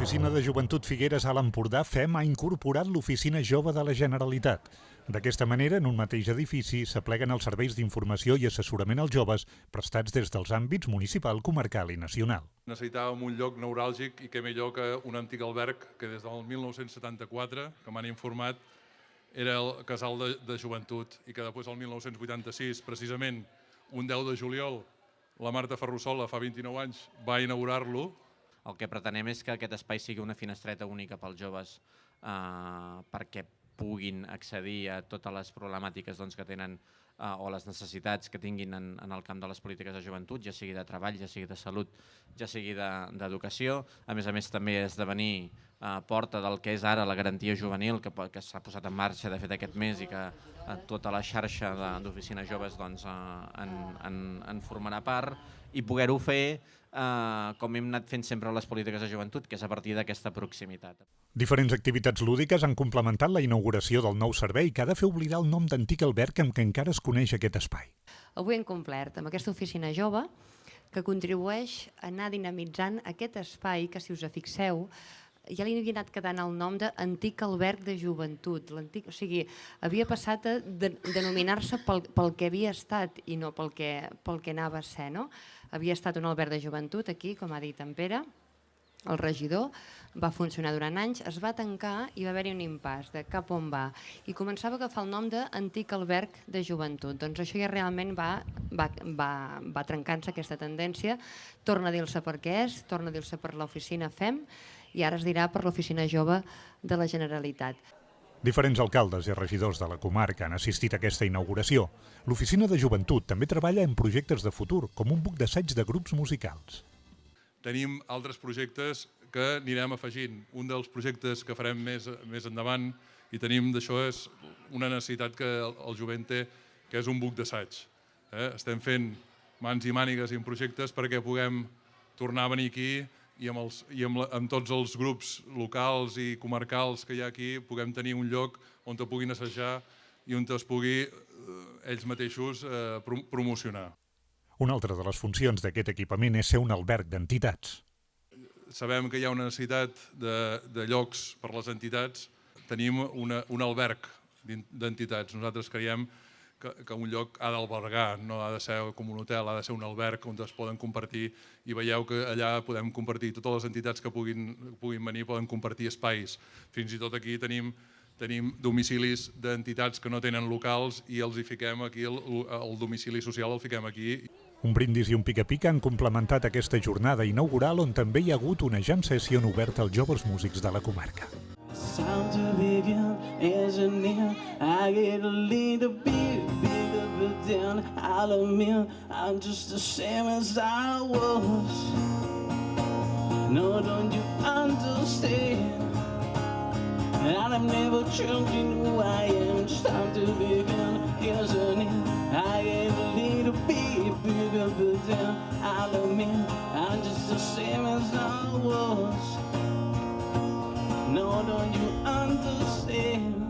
l'Oficina de Joventut Figueres a l'Empordà FEM ha incorporat l'Oficina Jove de la Generalitat. D'aquesta manera, en un mateix edifici, s'apleguen els serveis d'informació i assessorament als joves prestats des dels àmbits municipal, comarcal i nacional. Necessitàvem un lloc neuràlgic i què millor que un antic alberg que des del 1974, que m'han informat, era el casal de joventut i que després, el 1986, precisament un 10 de juliol, la Marta Ferrusola, fa 29 anys, va inaugurar-lo. El que pretenem és que aquest espai sigui una finestreta única pels joves perquè puguin accedir a totes les problemàtiques que tenen o les necessitats que tinguin en el camp de les polítiques de joventut, ja sigui de treball, ja sigui de salut, ja sigui d'educació. A més, també esdevenir porta del que és ara la garantia juvenil que s'ha posat en marxa de fet aquest mes i que tota la xarxa d'oficines joves en formarà part i poder-ho fer com hem anat fent sempre les polítiques de joventut, que és a partir d'aquesta proximitat. Diferents activitats lúdiques han complementat la inauguració del nou servei que ha de fer oblidar el nom d'antic alberg amb què encara es coneix aquest espai. Avui hem complert amb aquesta oficina jove que contribueix a anar dinamitzant aquest espai que, si us fixeu, ja li havia anat quedant el nom d'Antic Alberg de Joventut. O sigui, havia passat a denominar-se pel que havia estat i no pel que anava a ser, no? Havia estat un alberg de joventut aquí, com ha dit en Pere, el regidor, va funcionar durant anys, es va tancar i va haver-hi un impàs de cap on va. I començava a agafar el nom d'Antic Alberg de Joventut. Doncs això ja realment va trencant-se aquesta tendència, torna a dir-se per què és, torna a dir-se per l'oficina FEM i ara es dirà per l'Oficina Jove de la Generalitat. Diferents alcaldes i regidors de la comarca han assistit a aquesta inauguració. L'Oficina de Joventut també treballa en projectes de futur, com un buc d'assaig de grups musicals. Tenim altres projectes que anirem afegint. Un dels projectes que farem més endavant i tenim d'això és una necessitat que el jovent té, que és un buc d'assaig. Estem fent mans i mànigues i projectes perquè puguem tornar a venir aquí i amb tots els grups locals i comarcals que hi ha aquí puguem tenir un lloc on te puguin assajar i on es pugui ells mateixos promocionar. Una altra de les funcions d'aquest equipament és ser un alberg d'entitats. Sabem que hi ha una necessitat de llocs per les entitats. Tenim un alberg d'entitats. Nosaltres creiem que un lloc ha d'albergar, no ha de ser com un hotel, ha de ser un alberg on es poden compartir i veieu que allà podem compartir, totes les entitats que puguin venir poden compartir espais. Fins i tot aquí tenim domicilis d'entitats que no tenen locals i els hi fiquem aquí, el domicili social el fiquem aquí. Un brindis i un pica-pica han complementat aquesta jornada inaugural on també hi ha hagut una jam session oberta als joves músics de la comarca. Time to begin, isn't near. I get a little bit bigger, but then I'll admit I'm just the same as I was. No, don't you understand? I'm never changing who I am. It's time to begin, isn't it? I get a little bit bigger, but then I'll admit I'm just the same as I was. No, don't you understand?